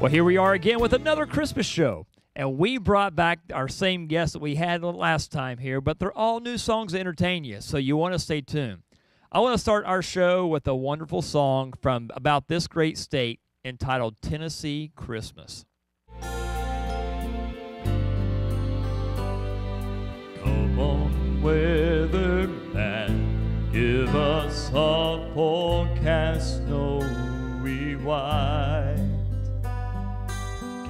Well, here we are again with another Christmas show. And we brought back our same guests that we had last time here, but they're all new songs to entertain you, so you want to stay tuned. I want to start our show with a wonderful song from about this great state entitled Tennessee Christmas. Come on, weatherman, give us a forecast snowy white.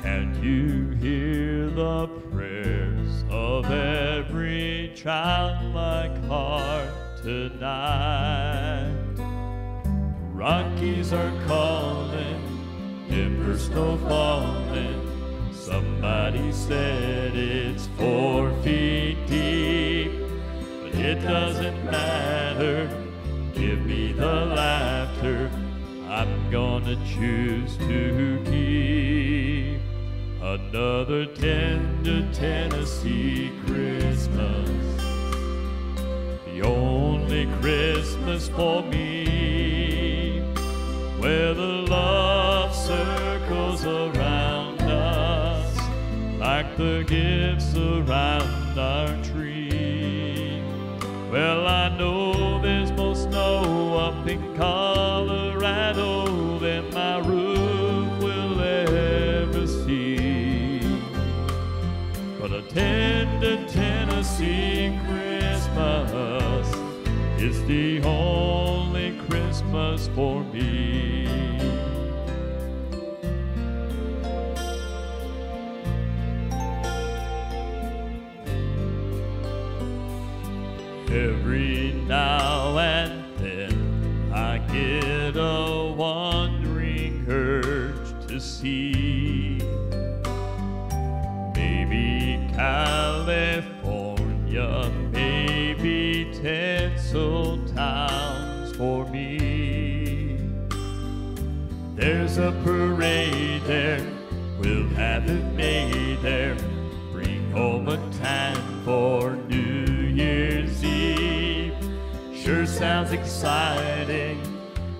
Can't you hear the prayers of every childlike heart tonight? Rockies are calling, Denver snow falling. Somebody said it's 4 feet deep, but it doesn't matter. Give me the laughter, I'm gonna choose to keep. Another tender Tennessee Christmas, the only Christmas for me, where the love circles around us like the gifts around our tree. Well, I know there's more snow up in Colorado than my roof will ever see, but a tender Tennessee Christmas is the only Christmas for me. Every now and then I get a wandering urge to see maybe California, maybe tinsel towns for me. There's a parade there, we'll have it made there, bring home a tan for New Year's Eve. Sure sounds exciting,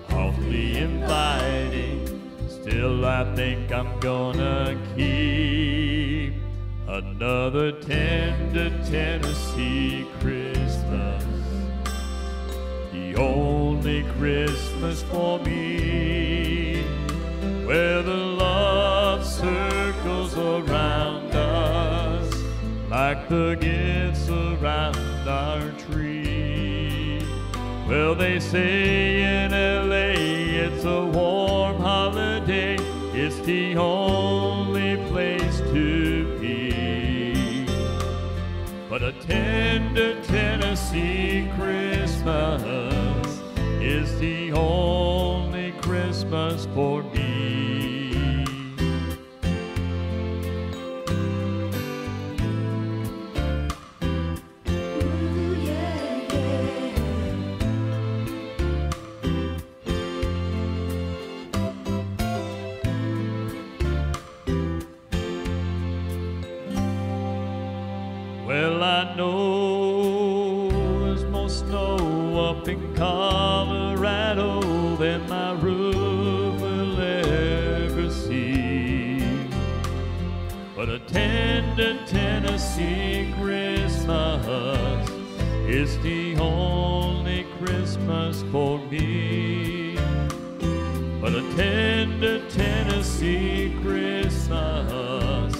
awfully inviting. Still I think I'm gonna keep another tender Tennessee Christmas, the only Christmas for me, where the love circles around us like the gifts around our tree. Well, they say in LA it's a warm holiday, it's the only place to be, but a tender Tennessee Christmas is the only Christmas for me. Well, I know there's more snow up in Colorado than my roof will ever see, but a tender Tennessee Christmas is the only Christmas for me, but a tender Tennessee Christmas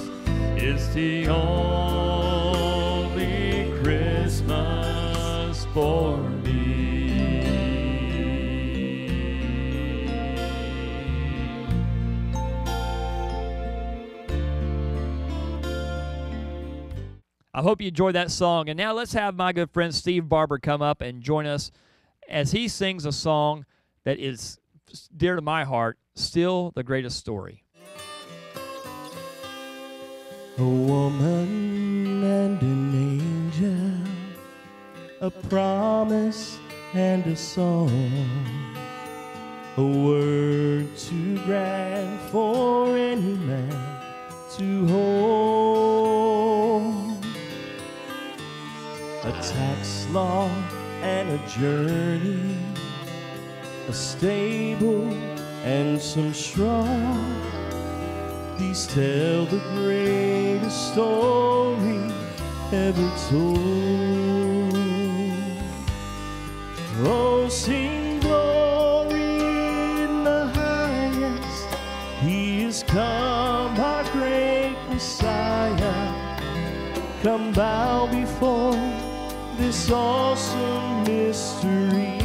is the only Christmas for me. I hope you enjoyed that song. And now let's have my good friend Steve Barbour come up and join us as he sings a song that is dear to my heart, Still the Greatest Story. A woman and an angel, a promise and a song, a word too grand for any man to hold, a tax law and a journey, a stable and some straw, These tell the greatest story ever told. Oh, sing glory in the highest. He is come, our great Messiah. Come bow before this awesome mystery.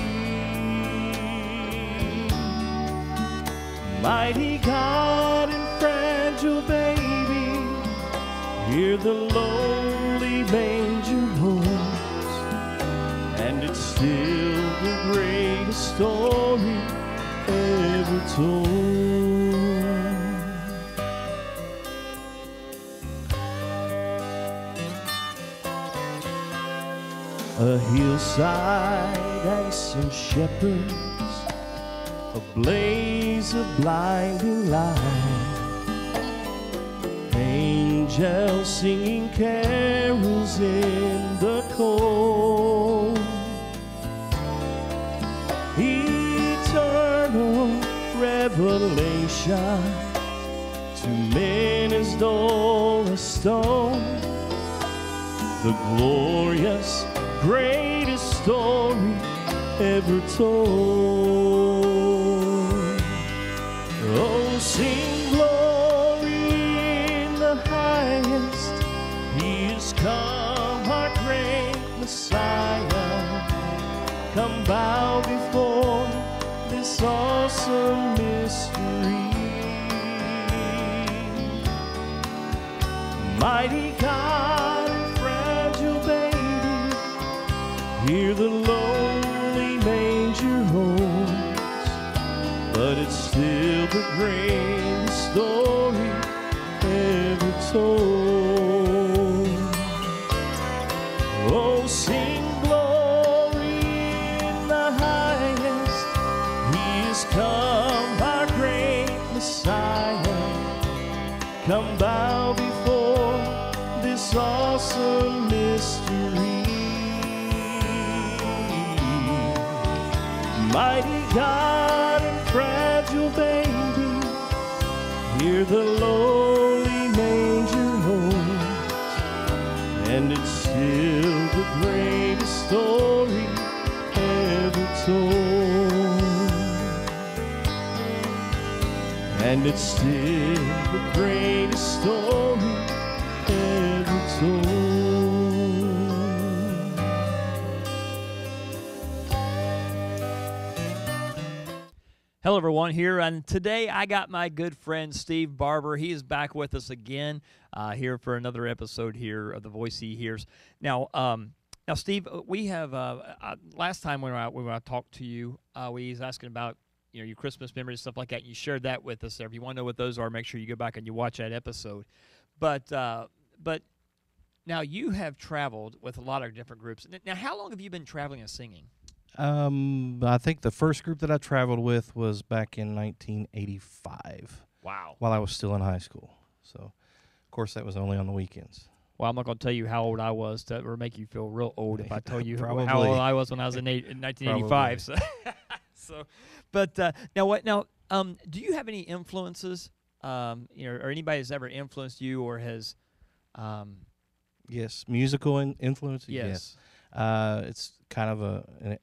Mighty God and fragile baby, hear the lowly manger holds, and it's still the greatest story ever told. A hillside and some shepherds, a blaze of blinding light, angels singing carols in the cold. Eternal revelation to men as dull as stone, the glorious greatest story ever told. Oh, sing glory in the highest. He is come, our great Messiah. Come bow before this awesome mystery. Mighty God and fragile baby, hear the lowly manger holds, but it's still the greatest story ever told. Oh, sing glory in the highest. He is come, our great Messiah. Come bow before this awesome mystery. Mighty God and fragile baby, hear the lowly manger holds, and it's still the greatest story ever told. And it's still the greatest story ever told. Hello, everyone, here, and today I got my good friend Steve Barbour. He is back with us again here for another episode here of The Voice He Hears. Now, Steve, we have last time when I talked to you, we was asking about your Christmas memories, stuff like that. And you shared that with us there. If you want to know what those are, make sure you go back and you watch that episode. But now you have traveled with a lot of different groups. Now, how long have you been traveling and singing? I think the first group that I traveled with was back in 1985. Wow. While I was still in high school. So, of course, that was only on the weekends. Well, I'm not going to tell you how old I was to make you feel real old if I tell you how Probably. old I was when I was in 1985. So, but now what? Now, do you have any influences? Or anybody that's ever influenced you or has? Yes, musical influences. Yes. It's kind of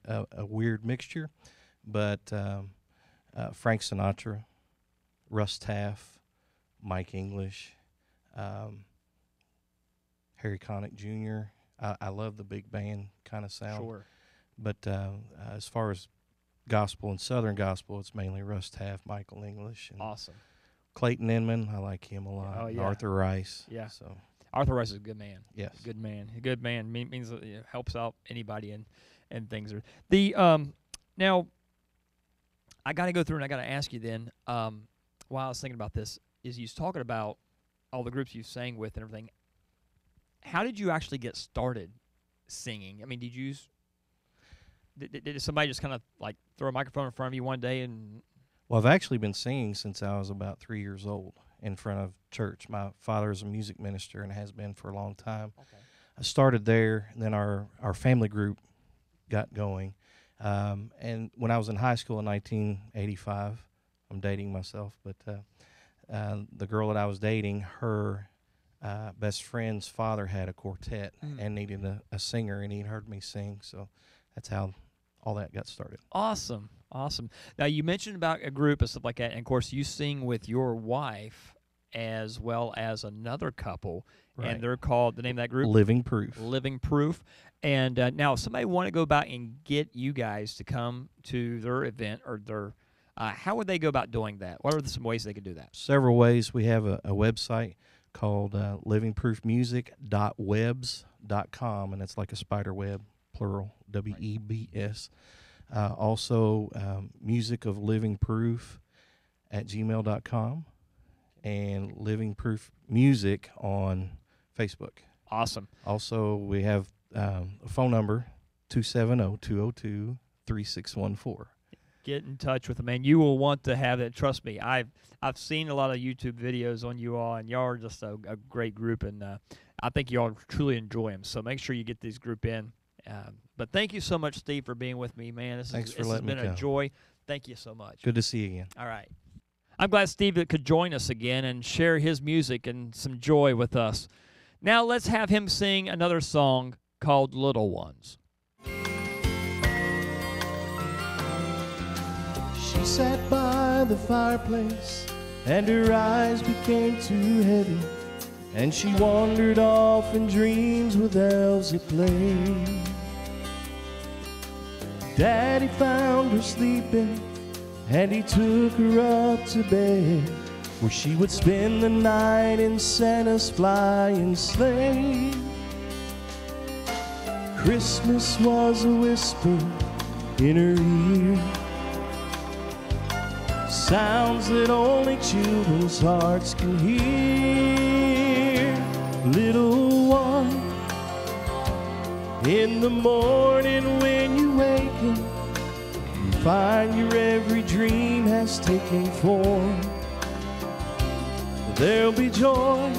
a weird mixture, but Frank Sinatra, Russ Taff, Mike English, Harry Connick Jr. I love the big band kind of sound. Sure. But as far as gospel and Southern gospel, it's mainly Russ Taff, Michael English, and Awesome. Clayton Inman. I like him a lot. Oh, yeah. Arthur Rice. Yeah. So Arthur Rice is a good man. yes. Good man. A good man means that helps out anybody and things. The now, I got to go through and I got to ask you then. While I was thinking about this, is you was talking about all the groups you sang with and everything. How did you actually get started singing? I mean, did somebody just kind of like throw a microphone in front of you one day and? Well, I've actually been singing since I was about 3 years old in front of church. My father is a music minister and has been for a long time. Okay. I started there, and then our family group got going. And when I was in high school in 1985, I'm dating myself, but the girl that I was dating, her best friend's father had a quartet and needed a singer, and he'd heard me sing, so that's how all that got started. Awesome. Now, you mentioned about a group and stuff like that, and of course, you sing with your wife as well as another couple, and they're called, the name of that group? Living Proof. Living Proof. And now, if somebody want to go about and get you guys to come to their event or their, how would they go about doing that? What are some ways they could do that? Several ways. We have a website called livingproofmusic.webs.com, and it's like a spider web, plural, WEBS. Also, music of Living Proof at gmail.com, and Living Proof Music on Facebook. Awesome. Also, we have a phone number, 270-202-3614. Get in touch with them, man. You will want to have it. Trust me, I've seen a lot of YouTube videos on you all, and y'all are just a great group, and I think you all truly enjoy them. So make sure you get this group in. But thank you so much, Steve, for being with me, man. This has been a joy. Thank you so much. Good to see you again. All right. I'm glad Steve could join us again and share his music and some joy with us. Now let's have him sing another song called Little Ones. She sat by the fireplace, and her eyes became too heavy, and she wandered off in dreams with elves at play. Daddy found her sleeping, and he took her up to bed, where she would spend the night in Santa's flying sleigh. Christmas was a whisper in her ear, sounds that only children's hearts can hear. Little one, in the morning when you waken, you find your every dream has taken form. There'll be joy,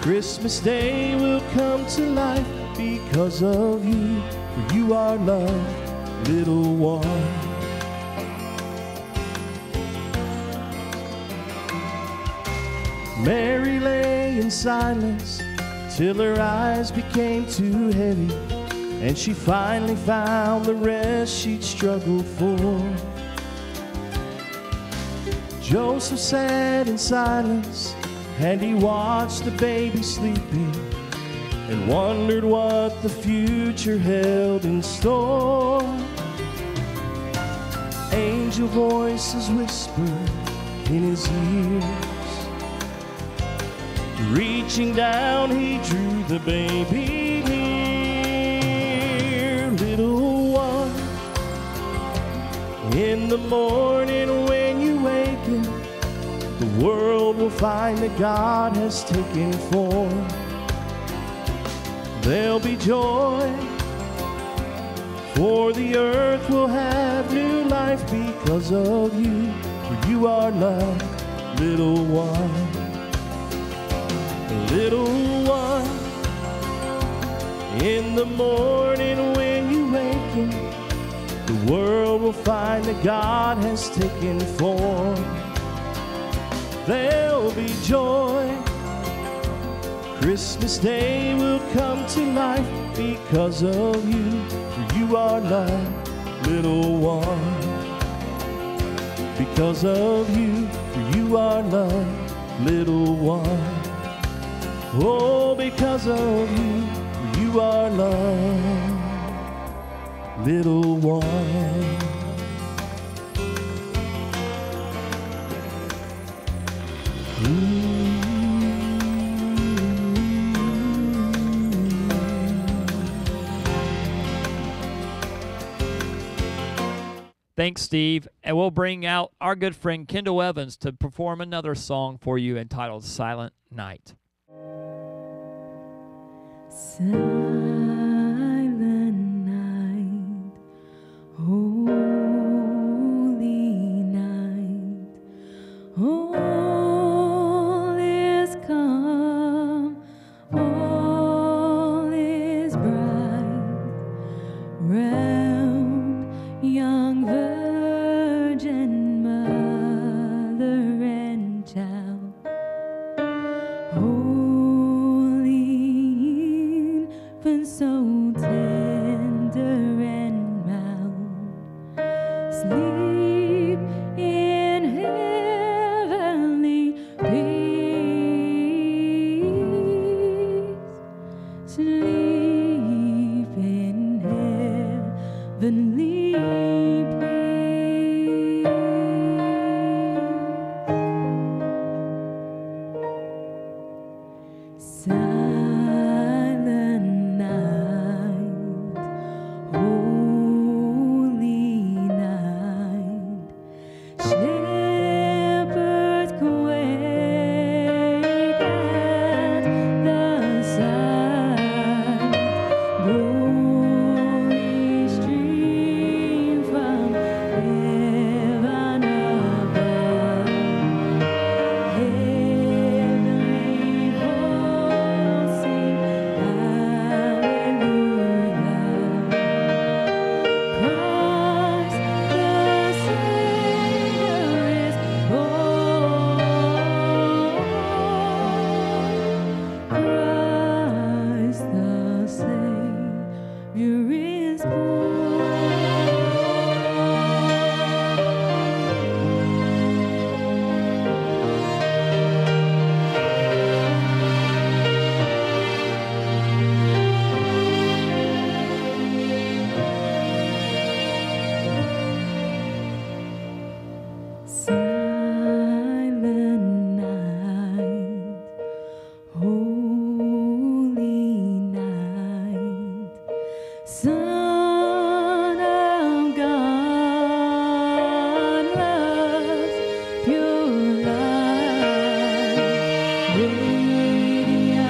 Christmas Day will come to life because of you, for you are loved, little one. Mary lay in silence till her eyes became too heavy, and she finally found the rest she'd struggled for. Joseph sat in silence, and he watched the baby sleeping, and wondered what the future held in store. Angel voices whispered in his ears, reaching down, he drew the baby near. Little one, in the morning when you waken, the world will find that God has taken form. There'll be joy, for the earth will have new life because of you, for you are loved, little one. Little one, in the morning when you waken, the world will find that God has taken form. There'll be joy, Christmas Day will come to life because of you, for you are loved, little one. Because of you, for you are loved, little one. Oh, because of you, you are loved, little one. Thanks, Steve. And we'll bring out our good friend Kyndel Evans to perform another song for you entitled Silent Night. Silent night, holy night, all is calm, all is bright, round young virgin mother open so tender and mild. Sleep in heavenly peace. Sleep in heavenly peace. Silent night, holy night, shepherds quake at the sight, glory stream from heaven above, heavenly hosts sing hallelujah. Christ the Savior is born. Christ the Savior is born. Silent night, holy night, Son of God, love's pure light, radiant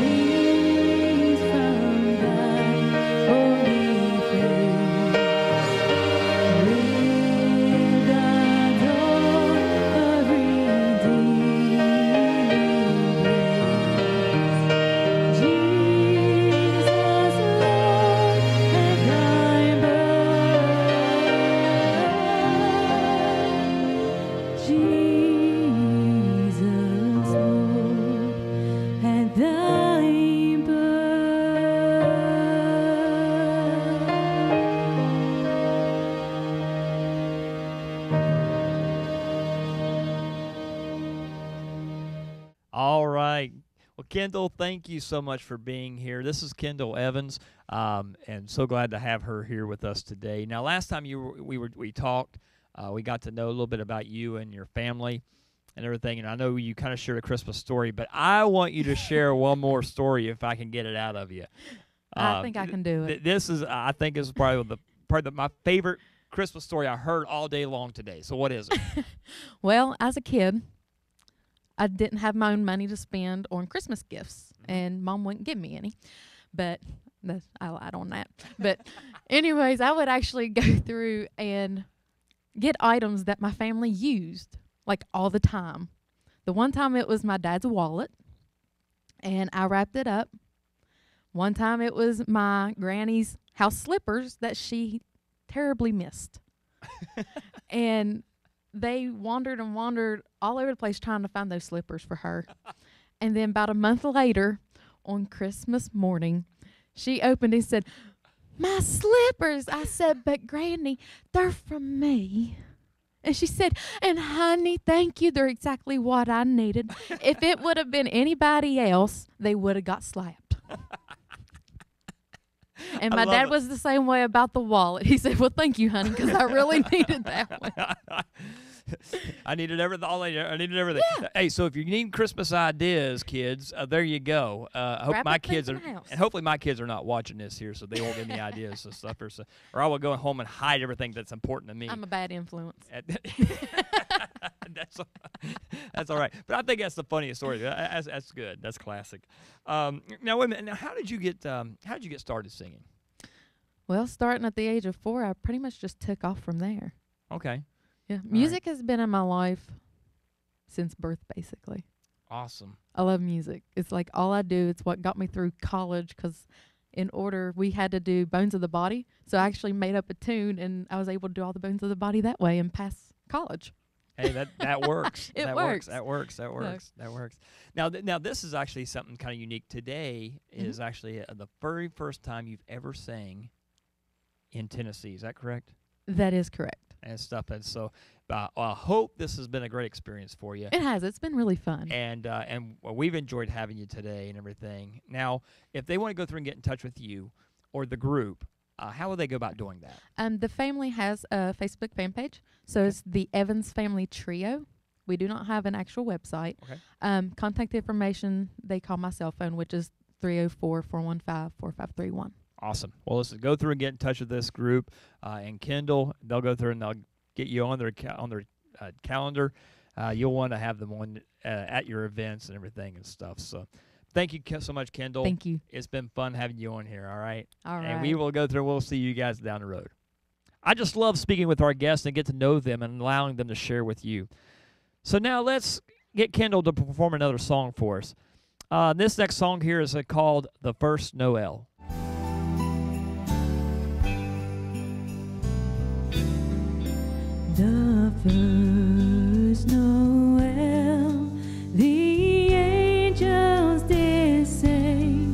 beams from thy holy face. With the dawn of redeeming grace, Jesus, Lord, at thy birth. Jesus, Lord, at thy All right. Well, Kyndel, thank you so much for being here. This is Kyndel Evans, and so glad to have her here with us today. Now, last time we talked, we got to know a little bit about you and your family and everything, and I know you kind of shared a Christmas story, but I want you to share one more story if I can get it out of you. I think I can do it. This is, I think, is probably my favorite Christmas story I heard all day long today. So, what is it? Well, as a kid, I didn't have my own money to spend on Christmas gifts, and Mom wouldn't give me any. But I lied on that. But anyways, I would actually go through and get items that my family used, like all the time. The one time it was my dad's wallet, and I wrapped it up. One time it was my granny's house slippers that she terribly missed. And they wandered and wandered all over the place trying to find those slippers for her. And then about a month later, on Christmas morning, she opened and said, "My slippers." I said, "But Granny, they're from me." And she said, "And honey, thank you. They're exactly what I needed. If it would have been anybody else, they would have got slapped." And my dad was the same way about the wallet. He said, "Well, thank you, honey, because I really needed that one." I needed everything. I needed everything. Yeah. Hey, so if you need Christmas ideas, kids, there you go. I hope Wrap my up kids in are, the house. and hopefully my kids are not watching this here, so they won't give me ideas and stuff, or I will go home and hide everything that's important to me. I'm a bad influence. that's that's all right. But I think that's the funniest story. That's good. That's classic. Now wait a minute. Now how did you get started singing? Well, starting at the age of 4, I pretty much just took off from there. Okay. Yeah, music has been in my life since birth, basically. Awesome. I love music. It's like all I do. It's what got me through college, because we had to do Bones of the Body. So I actually made up a tune, and I was able to do all the Bones of the Body that way and pass college. Hey, that works. It that works. That works. That works. That works. Now, now this is actually something kind of unique. Today is actually the very first time you've ever sang in Tennessee. Is that correct? That is correct. And stuff. And so, I hope this has been a great experience for you. It has. It's been really fun. And we've enjoyed having you today and everything. Now, if they want to go through and get in touch with you or the group, how would they go about doing that? The family has a Facebook fan page, so it's the Evans Family Trio. We do not have an actual website. Okay. Contact information, they call my cell phone, which is 304-415-4531. Awesome. Well, listen, go through and get in touch with this group and Kyndel. They'll go through and they'll get you on their calendar. You'll want to have them on at your events and everything and stuff. So, thank you so much, Kyndel. Thank you. It's been fun having you on here. All right. All right. And we will go through. We'll see you guys down the road. I just love speaking with our guests and get to know them and allowing them to share with you. So now let's get Kyndel to perform another song for us. This next song here is called "The First Noel." The first Noel, the angels did say,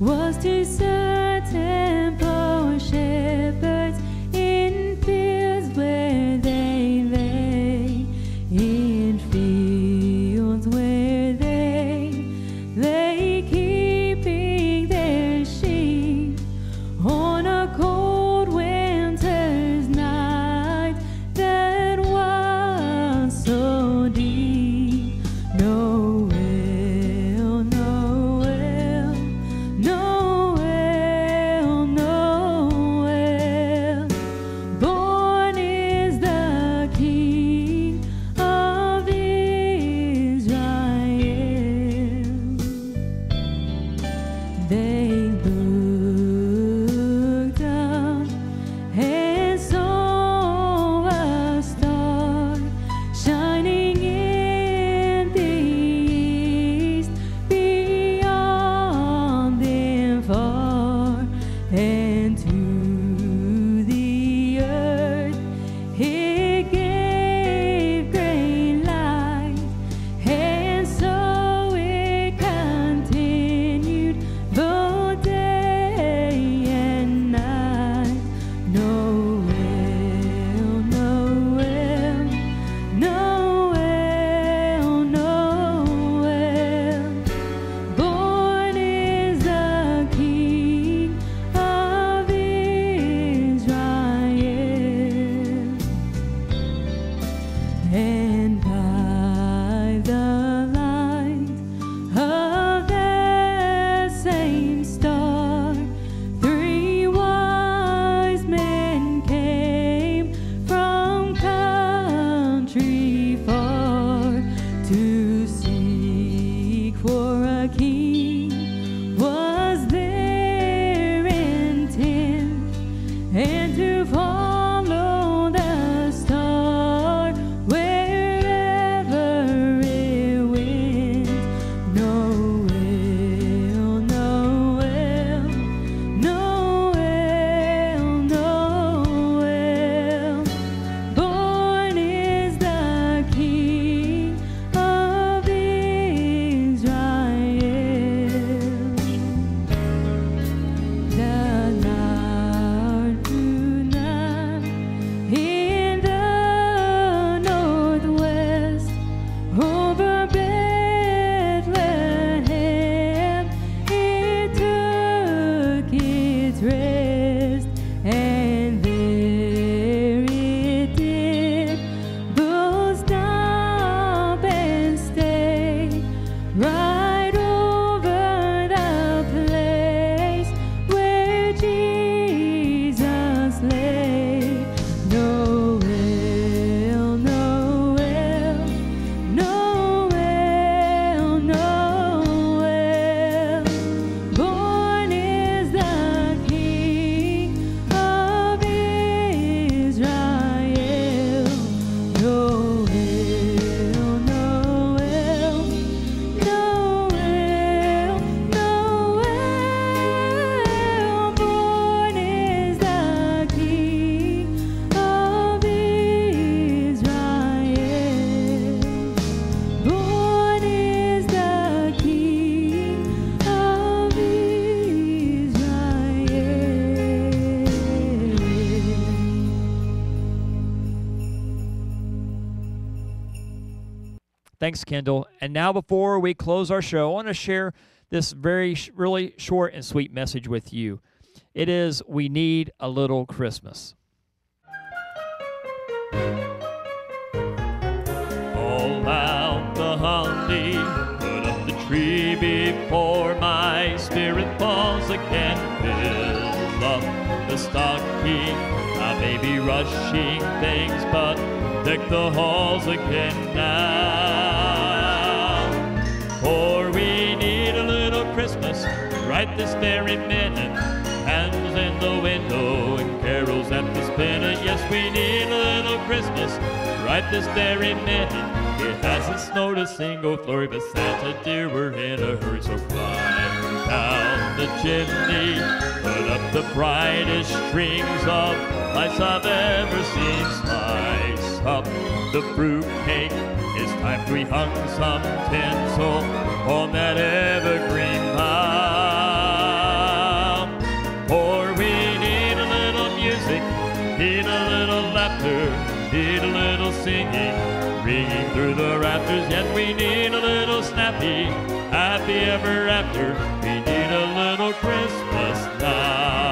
was to certain poor shepherds in fields where they lay, in fields where they lay keeping their sheep on a cold winter's night that was so deep. Noel, Noel, Noel, Noel. Thanks, Kyndel. And now before we close our show, I want to share this really short and sweet message with you. It is, we need a little Christmas. All out the holly, put up the tree before my spirit falls again. Fill up the stocking, I may be rushing things, but deck the halls again now. For we need a little Christmas right this very minute. Hands in the window and carols at the spinet. Yes, we need a little Christmas right this very minute. It hasn't snowed a single flurry, but Santa dear, we're in a hurry. So climb down the chimney, put up the brightest strings of lights I've ever seen. Slice up the fruitcake, it's time we hung some tinsel on that evergreen bough. For we need a little music, need a little laughter, need a little singing, ringing through the rafters. Yet we need a little snappy, happy ever after. We need a little Christmas now.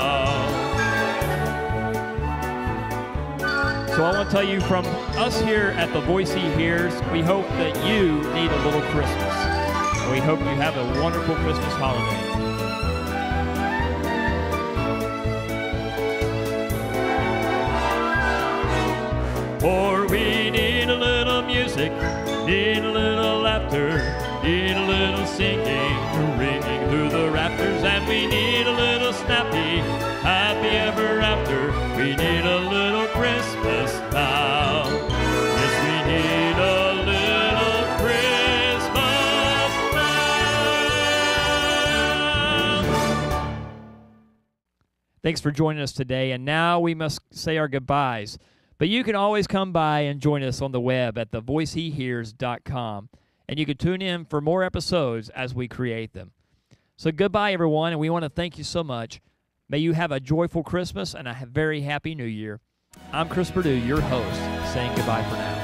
So I want to tell you, from us here at the Voice He Hears, we hope that you need a little Christmas. And we hope you have a wonderful Christmas holiday. For we need a little music, need a little laughter, need a little singing, ringing through the rafters. And we need a little snappy, happy ever after. We need a little Christmas now. Yes, we need a little Christmas now. Thanks for joining us today. And now we must say our goodbyes. But you can always come by and join us on the web at thevoicehehears.com. And you can tune in for more episodes as we create them. So goodbye, everyone, and we want to thank you so much. May you have a joyful Christmas and a very happy New Year. I'm Chris Perdue, your host, saying goodbye for now.